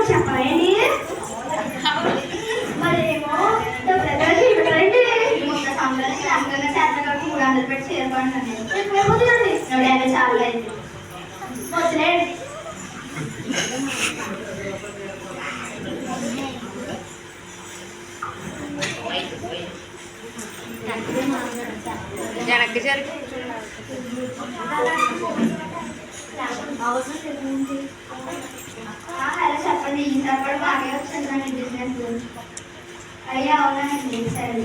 చెప్పండి మరేమో పెట్టి చేరుకోండి చాలా అయితే వెనక్కి జరిగి చెప్పండి ఈసారి కూడా బాగా వచ్చిందండి బిజినెస్ అయ్యా అవునండి సరే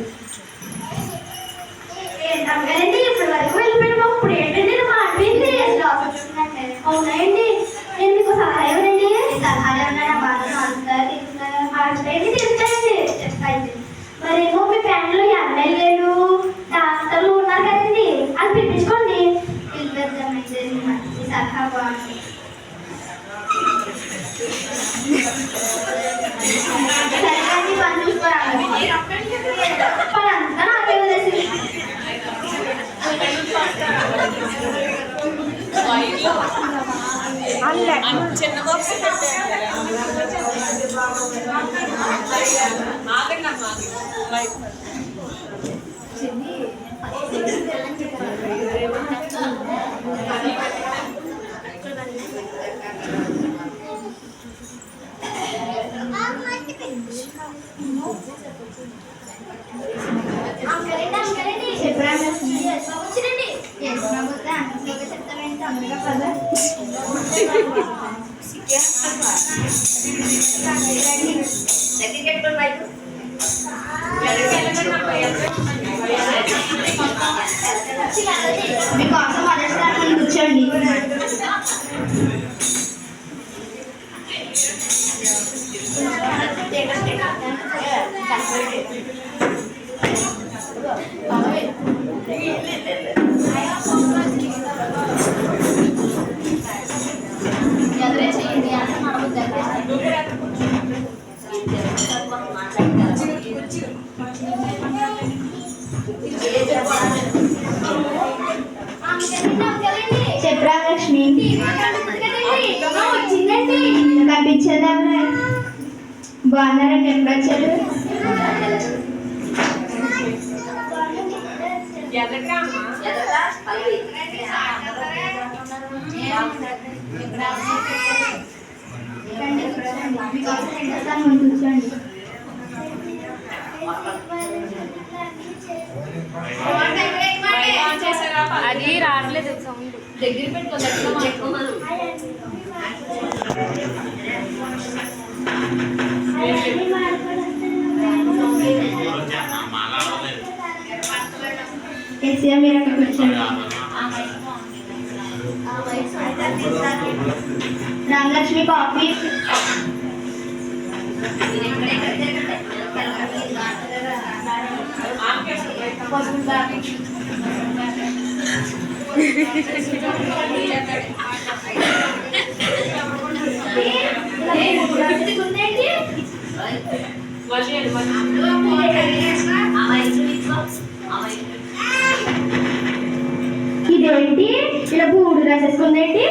ఏంటండి ఇప్పుడు వరకు వెళ్ళిపోయాము ఇప్పుడు ఏంటండి మాట్లాడింది అవునండి నేను మీకు సహాయం అండి సలహాలు ఏమన్నా బాగా ఆడుతాయి తీస్తాయండి చెప్తాయి మరేమో మీ ఫ్యామిలీలో ఎమ్మెల్యేలు డాక్టర్లు ఉన్నారు కదండి అది పిలిపించుకోండి పిలిపిద్దామండి మంచి సలహా బాగుంది సరే పని చూసుకోరాండి పనంతా నాకే వదిలేసి చిన్న బాక్స్ మీకోసం మొదటిసారి కూర్చోండి చెప్పరా లక్ష్మి వచ్చిందండి కనిపించేదా బాగున్నారండి ఎప్పుడు వచ్చారు కూర్చోండి అది రావట్లేదు సౌండ్ దగ్గర పెట్టుకోవాలి మీరు అక్కడ కూర్చోండి రామలక్ష్మి కాఫీ ఇదేంటి ఇలా బూడు రాసేసుకుందేంటి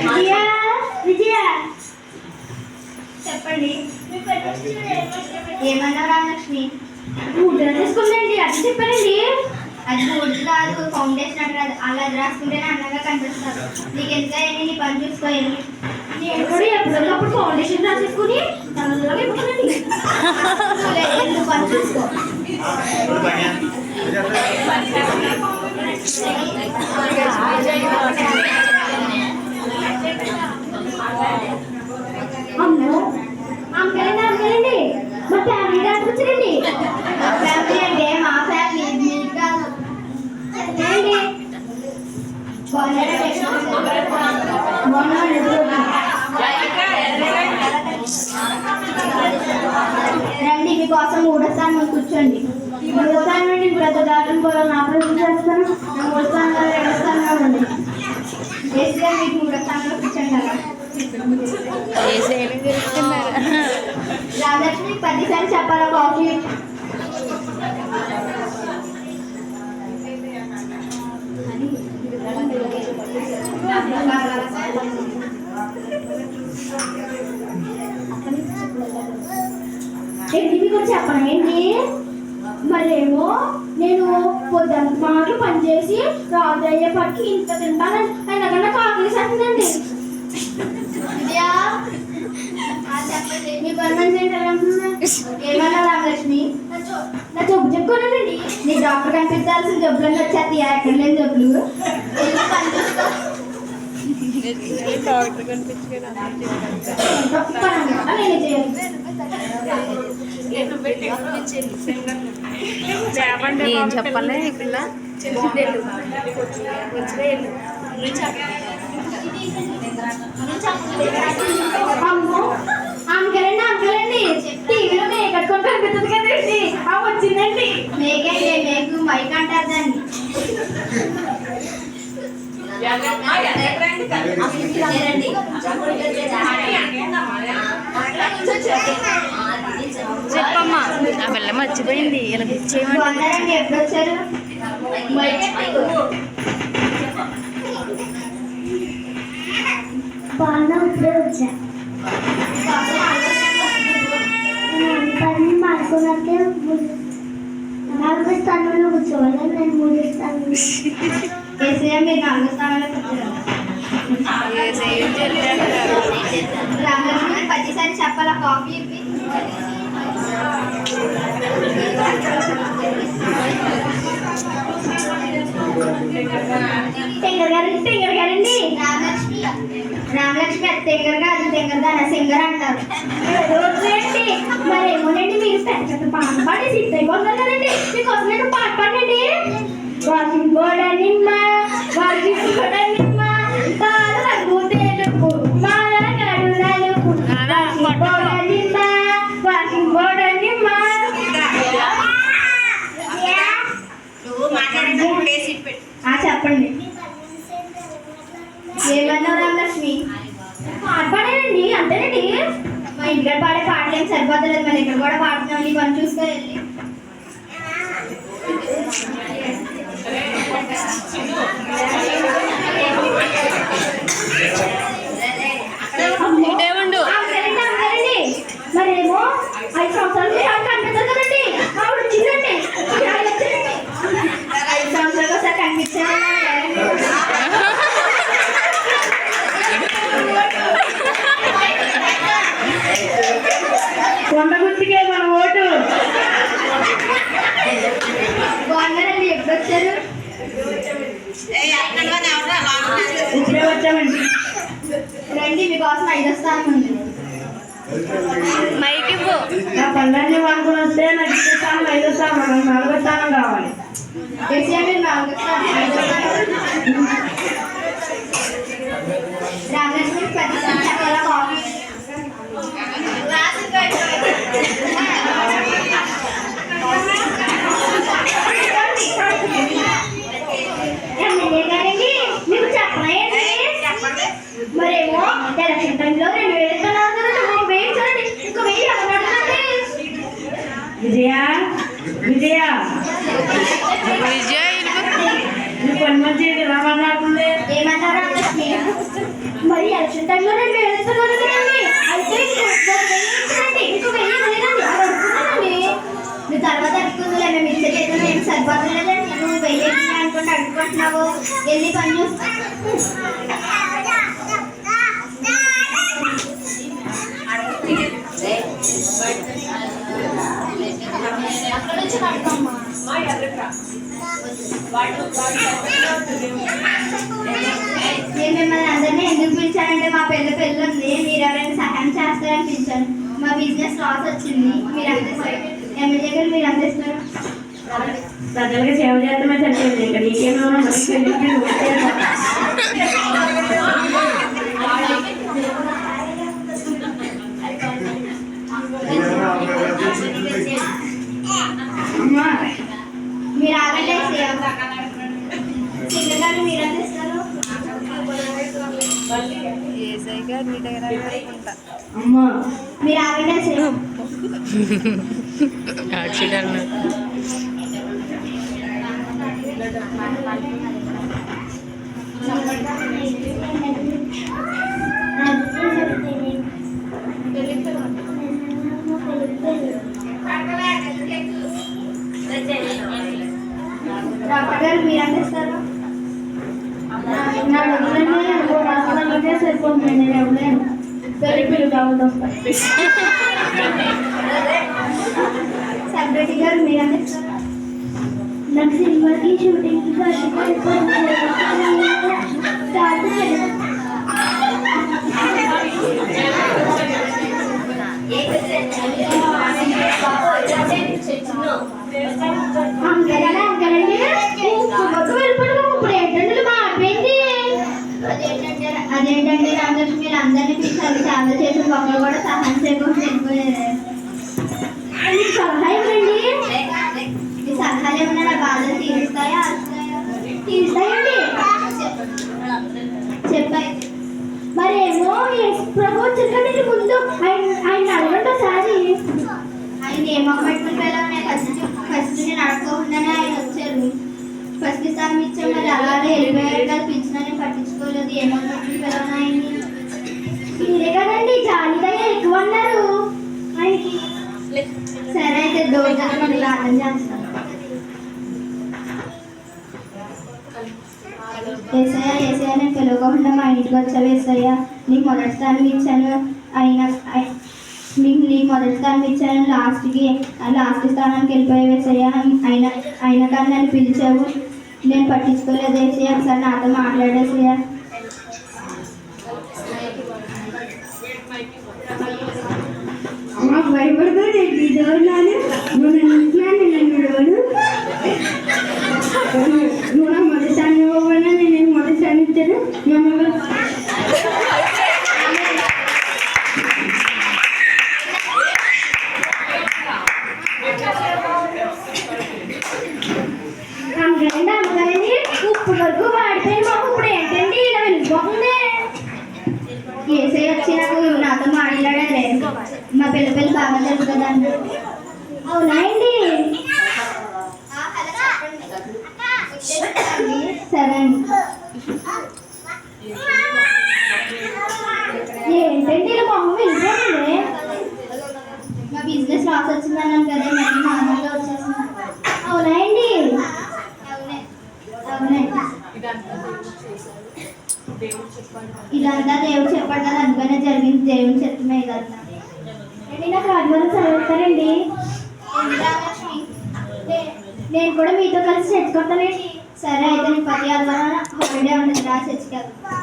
విజయ విజయ చెప్పండి ఏమన్నా రామలక్ష్మి బూడు రాసేసుకుందండి అది చెప్పారండి అది బూడు కాదు ఫౌండేషన్ అంటారు అలా రాసుకుంటేనే అందంగా కనిపిస్తారు నీకు ఎంత అయ్యింది నీ పని చూసుకోవాలి నేను కూడా ఎప్పుడప్పుడు ఫౌండేషన్ రాసేసుకుని తనలోకి పని చూసుకో అమ్మో అమ్మకెళ్ళండి మా ఫ్యామిలీ డాక్టర్ వచ్చారండి. ఫ్యామిలీ అంటే మా ఫ్యామిలీ మీకు కాదు ఏంటి రండి మీకోసం మూడో స్థానం కూర్చోండి. మూడో స్థానం నుండి ప్రతి దాటం కూడా నా ప్రశ్న చేస్తాను. మూడో స్థానంలో రెండో స్థానంలో ఉంది. వేస్తే మీకు మూడో స్థానంలో కూర్చోండి. రామలక్ష్మి 10 సార్లు చెప్పాలా కాఫీ ఏంటి మీకు చెప్పండి ఏంటి మరేమో నేను పొద్దున్న మాటలు పనిచేసి రాజు అయ్యేపటికి ఇంత తింటానండి అయినా కాకులు సత్తుందండి మీ పర్మనెంట్ ఏమన్నా రామలక్ష్మి నా జబ్బు చెప్పుకోనండి నీ డాక్టర్ కనిపించాల్సిన జబ్బులన్నీ వచ్చేది ఎక్కడ లేని జబ్బులు ఏం చెప్పాలి ఈ పిల్ల అమ్మో అంకలండి టీవీలో మేక కట్టుకొని కనిపిస్తుంది కదండి వచ్చిందండి మేకండి మేకు మైక్ అంటారు దాన్ని చెప్పమ్మా ఆ పిల్ల మర్చిపోయింది ఇలా చేయమంటారండి ఎప్పుడు వచ్చారు బాగా ఇప్పుడే వచ్చా పని మార్కున్నట్టే 4వ స్థానంలో కూర్చోవాలి నేను 3వ స్థానంలో మీరు 4వ స్థానంలో కూర్చోవాలి రామలక్ష్మి 10 సార్లు చెప్పాలా కాఫీ టెంగర్ గారండి రామలక్ష్మి అది టెంగర్ కాదు టెంగర్ సింగర్ అంటారు మరేమోనండి మీరు పెద్ద పాట పాడి సిద్ధ అయిపోతారు కదండి మీకోసం పాట పాడండి వాషింగ్ బోర్డ్ నిమ్మ తాను రంగు తెలుపు మాల గడు నలుపు వాషింగ్ బోర్డ్ నిమ్మ చెప్పండి ఏమన్నా రామలక్ష్మి పాట పాడానండి అంతేనండి మా ఇంట్లో పాడే పాటలు ఏం సరిపోతలేదు మన ఇక్కడ కూడా పాడుతున్నాం నీ పని చూసుకో మరేమో 5 సంవత్సరాలు కనిపించారు కదండి ఆవిడ వచ్చిందండి 5 సంవత్సరాలు ఒకసారి కనిపించారు కొండ గుర్తుకే మన ఓటు బాగున్నారండి ఎప్పుడు వచ్చారు ఇప్పుడే వచ్చామండి రండి మీకోసం 5వ స్థానం ఉంది మైక్ ఇవ్వు నా పనులన్నీ అనుకుని వస్తే నాకు 5వ స్థానం 4వ స్థానం కావాలి రామలక్ష్మి 10 సార్లు చెప్పాలా కాఫీ మీకు చెప్పలేండి మరేమో ఎలక్షన్ టైంలో 2000 ఇస్తున్నారు కదా 1000 చూడండి ఇంకో 1000 అవ్వదండి విజయ పని మంచి ఎలా మాట్లాడుతుంది ఏమన్నారు మరి ఎలక్షన్ టైంలో 2000 ఇస్తున్నారు కదండి అయితే ఇంకో 1000 లేదండి అది అడుగుతున్నానండి నువ్వు తర్వాత అడుగుతుందిలే మేము ఇచ్చే చేతులు ఏం సరిపోతలేదండి నువ్వు 1000 అనుకుంటే అడుగుకుంటున్నావు వెళ్ళి పని చూస్తా మిమ్మల్ని అందరినీ ఎందుకు పిలిచారంటే మా పెళ్ళి ఉంది మీరు ఎవరైనా సహాయం చేస్తే బిజినెస్ లాస్ వచ్చింది. మీరు అందిస్తారు. ఎమ్మెల్యే గారు మీరు అందిస్తారు. ప్రజలకు సేవ చేస్తామే సరిపోయింది. ఇంకా నీకేమన్నా అమ్మా మీరు ఆగండి. సింగర్ గారు మీరు అందిస్తారు. ఏసై గారు మీ దగ్గర అనుకుంటా. అమ్మా మీరు ఆగండి. యాక్సిడెంట్ డాక్టర్ గారు మీరు అందిస్తారు. నా డబ్బులన్నీ సరిపోతుంది. నేను ఎవరైనా పెళ్ళిళ్ళు కావాలి వస్తాను. సెక్రటరీ గారు మీరు అందిస్తారు. నాకు సినిమాకి షూటింగ్ అదేంటంటే రామకృష్ణ మీరు అందరినీ పిలిచారు. చాలా చేసిన ఒక్కరు కూడా సహాయం చేయకుండా వెళ్ళిపోయారు. సలహా ఇవ్వండి. మీ సలహాలు ఏమన్నా నా బాధలు తీరుస్తాయా? తీరుస్తాయండి. చెప్పాయి మరేమో ప్రభు వచ్చేసరికి ముందు ఆయన అడగండి ఒకసారి. ఆయన ఏమొక్కటి పిల్లలు ఫస్ట్ నేను అడగకుండానే ఆయన వచ్చారు. ఫస్ట్ స్థానం ఇచ్చాం. మరి అలాగే వెళ్ళిపోయారు కదా. పిలిచినా పట్టించుకోలేదు. ఏమొక్కటి పిల్లలు ఆయన్ని. మీరే కదండి జాలిదయ్య ఎక్కువ అన్నారు ఆయనకి. సరే అయితే దోషాలు ప్రార్థన చేస్తాను. ఏసయ్య ఏసయ్య నేను పిలవకుండా మా ఇంటికి వచ్చావు. ఏసయ్య నీకు మొదటి స్థానం ఇచ్చాను. నీకు మొదటి స్థానం ఇచ్చాను. లాస్ట్ స్థానానికి వెళ్ళిపోయావు. ఏసయ్య అయినా కానీ నన్ను పిలిచావు. నేను పట్టించుకోలేదు. ఏసయ్య ఒకసారి నాతో మాట్లాడేసయ్య. అమ్మ భయపడతాడు. నువ్వు నా మొదటి స్థానం ఇవ్వకపోయినా నేను మొదటి స్థానం ఇచ్చాను. అమ్మగారిని ఉప్పు వరకు వాడిపోయి మాకు ఇప్పుడు ఏంటండి ఇలా వెళ్ళిపోతుంది. ఏసై వచ్చి నాకు నాతో మాట్లాడారే. మా పిల్ల బాగా జరుగుతుందండి. అవునాయండి. సరే అండి. ఏంటండి ఇలా మొహం వెళ్ళిపోయింది. మా బిజినెస్ లాస్ వచ్చిందన్నాను కదా. మళ్ళీ నార్మల్గా వచ్చేసింది. అవునాయండి. అవునండి. ఇదంతా దేవుడు చెప్పాడు కదా. అందుకనే జరిగింది. దేవుడు చెప్తున్నా ఇదంతా. నాకు ఆదివారం చదువుతారండి. నేను కూడా మీతో కలిసి చర్చకొస్తానండి. సరే అయితే నేను ప్రతి ఆదివారం హాలిడే ఉంటుంది. చర్చికి వెళ్తాను.